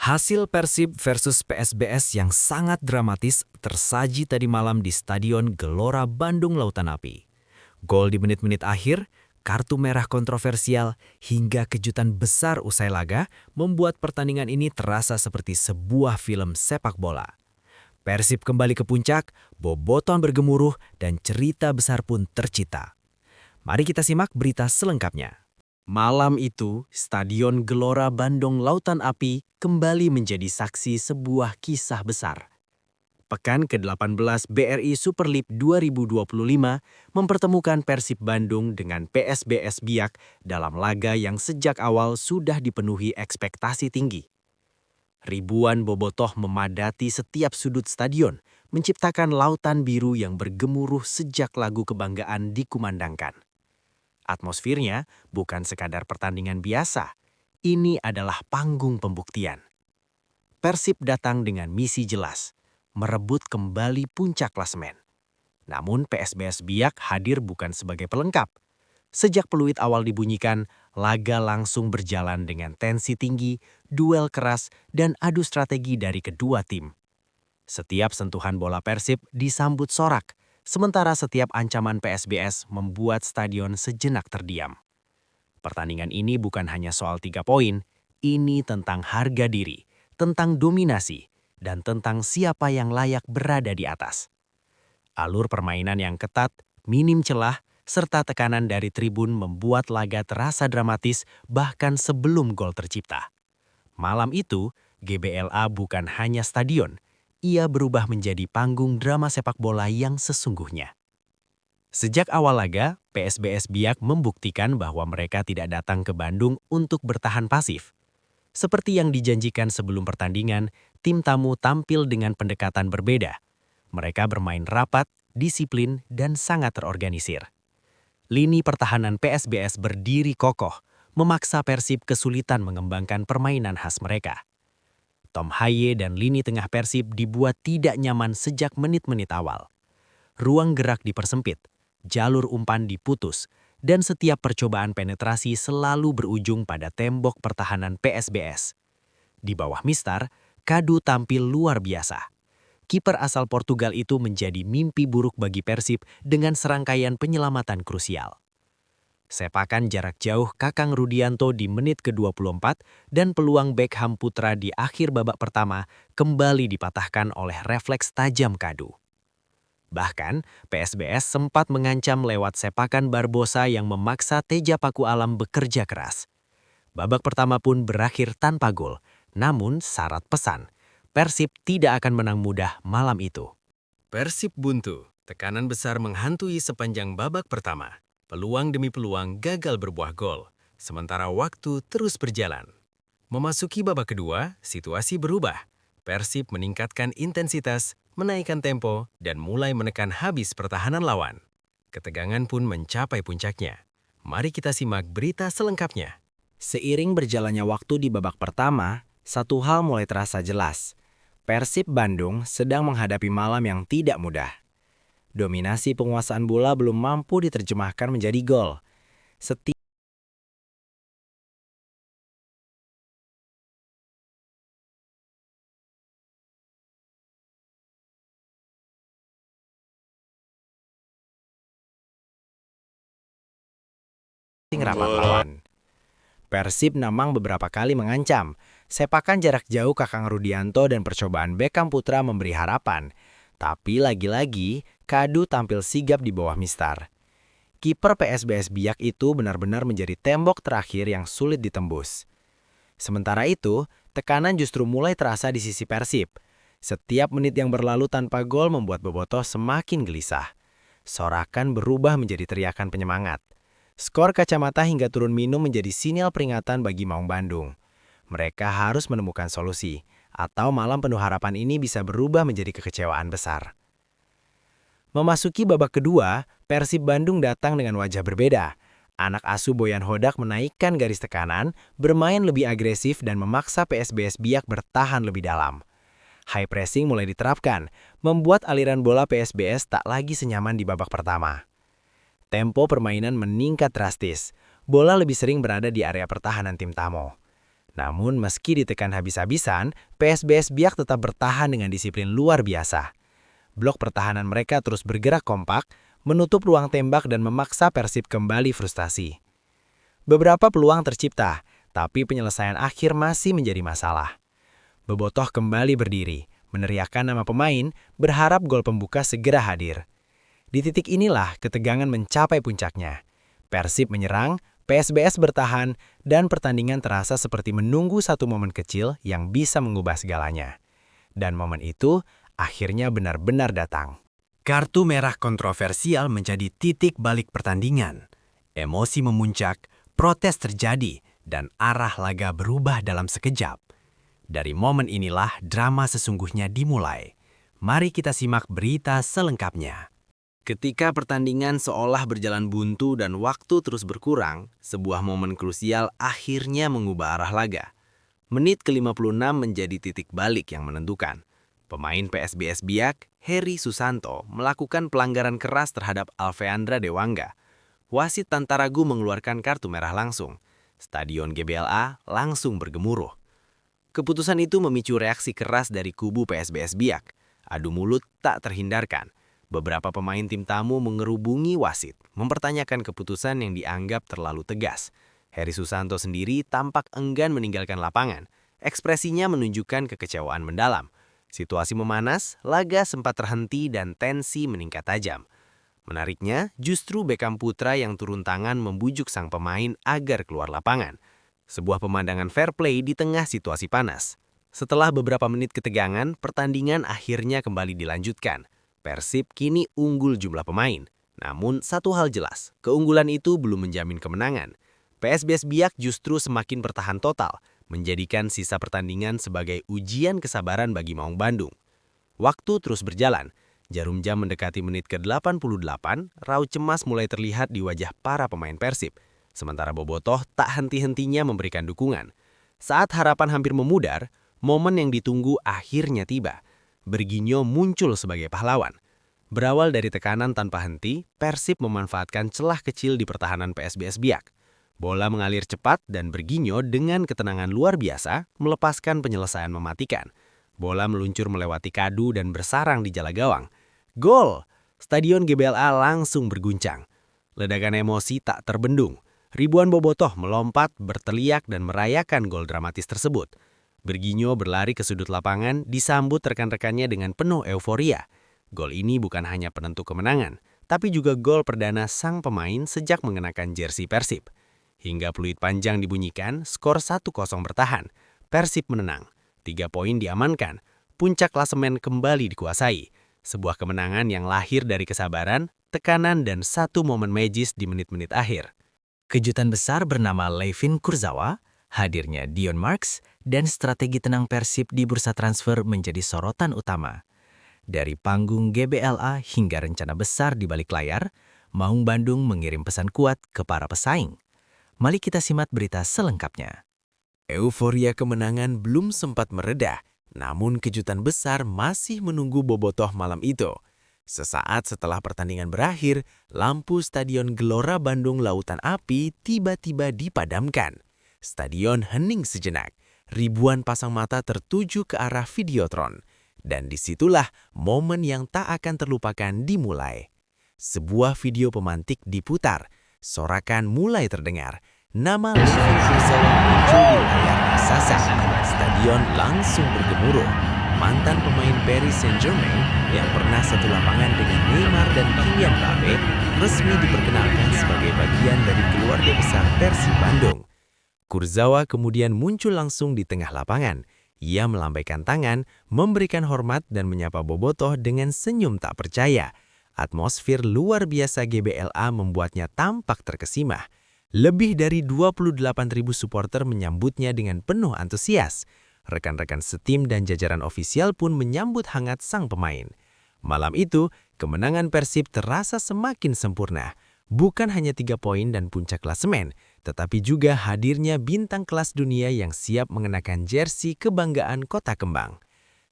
Hasil Persib versus PSBS yang sangat dramatis tersaji tadi malam di Stadion Gelora Bandung Lautan Api. Gol di menit-menit akhir, kartu merah kontroversial, hingga kejutan besar usai laga membuat pertandingan ini terasa seperti sebuah film sepak bola. Persib kembali ke puncak, bobotohan bergemuruh, dan cerita besar pun tercipta. Mari kita simak berita selengkapnya. Malam itu, Stadion Gelora Bandung Lautan Api kembali menjadi saksi sebuah kisah besar. Pekan ke-18 BRI Super League 2025 mempertemukan Persib Bandung dengan PSBS Biak dalam laga yang sejak awal sudah dipenuhi ekspektasi tinggi. Ribuan bobotoh memadati setiap sudut stadion, menciptakan lautan biru yang bergemuruh sejak lagu kebanggaan dikumandangkan. Atmosfernya bukan sekadar pertandingan biasa, ini adalah panggung pembuktian. Persib datang dengan misi jelas, merebut kembali puncak klasemen. Namun PSBS Biak hadir bukan sebagai pelengkap. Sejak peluit awal dibunyikan, laga langsung berjalan dengan tensi tinggi, duel keras, dan adu strategi dari kedua tim. Setiap sentuhan bola Persib disambut sorak, sementara setiap ancaman PSBS membuat stadion sejenak terdiam. Pertandingan ini bukan hanya soal 3 poin, ini tentang harga diri, tentang dominasi, dan tentang siapa yang layak berada di atas. Alur permainan yang ketat, minim celah, serta tekanan dari tribun membuat laga terasa dramatis bahkan sebelum gol tercipta. Malam itu, GBLA bukan hanya stadion, ia berubah menjadi panggung drama sepak bola yang sesungguhnya. Sejak awal laga, PSBS Biak membuktikan bahwa mereka tidak datang ke Bandung untuk bertahan pasif. Seperti yang dijanjikan sebelum pertandingan, tim tamu tampil dengan pendekatan berbeda. Mereka bermain rapat, disiplin, dan sangat terorganisir. Lini pertahanan PSBS berdiri kokoh, memaksa Persib kesulitan mengembangkan permainan khas mereka. Tom Haye dan lini tengah Persib dibuat tidak nyaman sejak menit-menit awal. Ruang gerak dipersempit, jalur umpan diputus, dan setiap percobaan penetrasi selalu berujung pada tembok pertahanan PSBS. Di bawah Mistar, Kadu tampil luar biasa. Kiper asal Portugal itu menjadi mimpi buruk bagi Persib dengan serangkaian penyelamatan krusial. Sepakan jarak jauh Kakang Rudianto di menit ke-24 dan peluang Beckham Putra di akhir babak pertama kembali dipatahkan oleh refleks tajam Kadu. Bahkan, PSBS sempat mengancam lewat sepakan Barbosa yang memaksa Teja Paku Alam bekerja keras. Babak pertama pun berakhir tanpa gol, namun syarat pesan, Persib tidak akan menang mudah malam itu. Persib buntu, tekanan besar menghantui sepanjang babak pertama. Peluang demi peluang gagal berbuah gol, sementara waktu terus berjalan. Memasuki babak kedua, situasi berubah. Persib meningkatkan intensitas, menaikkan tempo, dan mulai menekan habis pertahanan lawan. Ketegangan pun mencapai puncaknya. Mari kita simak berita selengkapnya. Seiring berjalannya waktu di babak pertama, satu hal mulai terasa jelas. Persib Bandung sedang menghadapi malam yang tidak mudah. Dominasi penguasaan bola belum mampu diterjemahkan menjadi gol. Setiap rapat lawan. Persib memang beberapa kali mengancam. Sepakan jarak jauh Kakang Rudianto dan percobaan Beckham Putra memberi harapan. Tapi lagi-lagi, Kadu tampil sigap di bawah Mistar. Kiper PSBS Biak itu benar-benar menjadi tembok terakhir yang sulit ditembus. Sementara itu, tekanan justru mulai terasa di sisi Persib. Setiap menit yang berlalu tanpa gol membuat bobotoh semakin gelisah. Sorakan berubah menjadi teriakan penyemangat. Skor kacamata hingga turun minum menjadi sinyal peringatan bagi Maung Bandung. Mereka harus menemukan solusi, atau malam penuh harapan ini bisa berubah menjadi kekecewaan besar. Memasuki babak kedua, Persib Bandung datang dengan wajah berbeda. Anak asuh Boyan Hodak menaikkan garis tekanan, bermain lebih agresif dan memaksa PSBS Biak bertahan lebih dalam. High pressing mulai diterapkan, membuat aliran bola PSBS tak lagi senyaman di babak pertama. Tempo permainan meningkat drastis, bola lebih sering berada di area pertahanan tim tamu. Namun meski ditekan habis-habisan, PSBS Biak tetap bertahan dengan disiplin luar biasa. Blok pertahanan mereka terus bergerak kompak, menutup ruang tembak dan memaksa Persib kembali frustasi. Beberapa peluang tercipta, tapi penyelesaian akhir masih menjadi masalah. Bobotoh kembali berdiri, meneriakkan nama pemain, berharap gol pembuka segera hadir. Di titik inilah ketegangan mencapai puncaknya. Persib menyerang, PSBS bertahan, dan pertandingan terasa seperti menunggu satu momen kecil yang bisa mengubah segalanya. Dan momen itu akhirnya benar-benar datang. Kartu merah kontroversial menjadi titik balik pertandingan. Emosi memuncak, protes terjadi, dan arah laga berubah dalam sekejap. Dari momen inilah drama sesungguhnya dimulai. Mari kita simak berita selengkapnya. Ketika pertandingan seolah berjalan buntu dan waktu terus berkurang, sebuah momen krusial akhirnya mengubah arah laga. Menit ke-56 menjadi titik balik yang menentukan. Pemain PSBS Biak, Heri Susanto, melakukan pelanggaran keras terhadap Alveandra Dewangga. Wasit tanpa ragu mengeluarkan kartu merah langsung. Stadion GBLA langsung bergemuruh. Keputusan itu memicu reaksi keras dari kubu PSBS Biak. Adu mulut tak terhindarkan. Beberapa pemain tim tamu mengerubungi wasit, mempertanyakan keputusan yang dianggap terlalu tegas. Heri Susanto sendiri tampak enggan meninggalkan lapangan. Ekspresinya menunjukkan kekecewaan mendalam. Situasi memanas, laga sempat terhenti dan tensi meningkat tajam. Menariknya, justru Beckham Putra yang turun tangan membujuk sang pemain agar keluar lapangan. Sebuah pemandangan fair play di tengah situasi panas. Setelah beberapa menit ketegangan, pertandingan akhirnya kembali dilanjutkan. Persib kini unggul jumlah pemain. Namun satu hal jelas, keunggulan itu belum menjamin kemenangan. PSBS Biak justru semakin bertahan total, menjadikan sisa pertandingan sebagai ujian kesabaran bagi Maung Bandung. Waktu terus berjalan, jarum jam mendekati menit ke-88, raut cemas mulai terlihat di wajah para pemain Persib. Sementara Bobotoh tak henti-hentinya memberikan dukungan. Saat harapan hampir memudar, momen yang ditunggu akhirnya tiba. Berginyo muncul sebagai pahlawan. Berawal dari tekanan tanpa henti, Persib memanfaatkan celah kecil di pertahanan PSBS Biak. Bola mengalir cepat dan Berginyo dengan ketenangan luar biasa melepaskan penyelesaian mematikan. Bola meluncur melewati kadu dan bersarang di jala gawang. Gol! Stadion GBLA langsung berguncang. Ledakan emosi tak terbendung. Ribuan bobotoh melompat, berteriak dan merayakan gol dramatis tersebut. Berginyo berlari ke sudut lapangan, disambut rekan-rekannya dengan penuh euforia. Gol ini bukan hanya penentu kemenangan, tapi juga gol perdana sang pemain sejak mengenakan jersey Persib. Hingga peluit panjang dibunyikan, skor 1-0 bertahan. Persib menang, 3 poin diamankan, puncak klasemen kembali dikuasai. Sebuah kemenangan yang lahir dari kesabaran, tekanan dan satu momen magis di menit-menit akhir. Kejutan besar bernama Levin Kurzawa, hadirnya Dion Marks, dan strategi tenang Persib di bursa transfer menjadi sorotan utama. Dari panggung GBLA hingga rencana besar di balik layar, Maung Bandung mengirim pesan kuat ke para pesaing. Mari kita simak berita selengkapnya. Euforia kemenangan belum sempat mereda, namun kejutan besar masih menunggu bobotoh malam itu. Sesaat setelah pertandingan berakhir, lampu Stadion Gelora Bandung Lautan Api tiba-tiba dipadamkan. Stadion hening sejenak, ribuan pasang mata tertuju ke arah Videotron. Dan disitulah momen yang tak akan terlupakan dimulai. Sebuah video pemantik diputar, sorakan mulai terdengar. Nama Levin Kurzawa muncul di layar raksasa. Stadion langsung bergemuruh. Mantan pemain Paris Saint-Germain yang pernah satu lapangan dengan Neymar dan Kylian Mbappe resmi diperkenalkan sebagai bagian dari keluarga besar Persib Bandung. Kurzawa kemudian muncul langsung di tengah lapangan. Ia melambaikan tangan, memberikan hormat dan menyapa bobotoh dengan senyum tak percaya. Atmosfer luar biasa GBLA membuatnya tampak terkesima. Lebih dari 28.000 supporter menyambutnya dengan penuh antusias. Rekan-rekan setim dan jajaran ofisial pun menyambut hangat sang pemain. Malam itu, kemenangan Persib terasa semakin sempurna. Bukan hanya 3 poin dan puncak klasemen, tetapi juga hadirnya bintang kelas dunia yang siap mengenakan jersey kebanggaan Kota Kembang.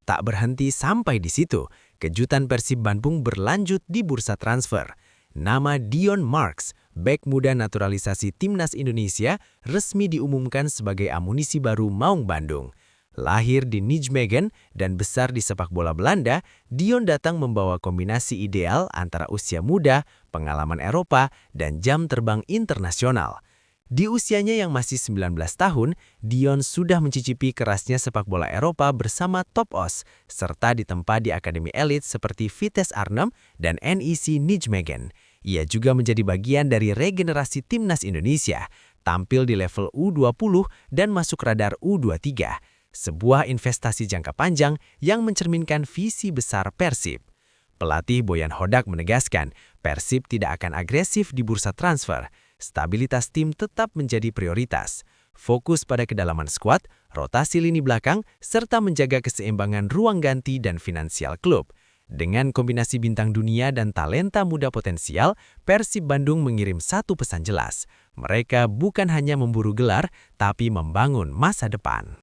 Tak berhenti sampai di situ, kejutan Persib Bandung berlanjut di bursa transfer. Nama Dion Marks bek muda naturalisasi Timnas Indonesia resmi diumumkan sebagai amunisi baru Maung Bandung. Lahir di Nijmegen dan besar di sepak bola Belanda, Dion datang membawa kombinasi ideal antara usia muda, pengalaman Eropa, dan jam terbang internasional. Di usianya yang masih 19 tahun, Dion sudah mencicipi kerasnya sepak bola Eropa bersama Top Os, serta ditempa di akademi elit seperti Vitesse Arnhem dan NEC Nijmegen. Ia juga menjadi bagian dari regenerasi Timnas Indonesia, tampil di level U20 dan masuk radar U23. Sebuah investasi jangka panjang yang mencerminkan visi besar Persib. Pelatih Boyan Hodak menegaskan, Persib tidak akan agresif di bursa transfer. Stabilitas tim tetap menjadi prioritas. Fokus pada kedalaman skuad, rotasi lini belakang, serta menjaga keseimbangan ruang ganti dan finansial klub. Dengan kombinasi bintang dunia dan talenta muda potensial, Persib Bandung mengirim satu pesan jelas. Mereka bukan hanya memburu gelar, tapi membangun masa depan.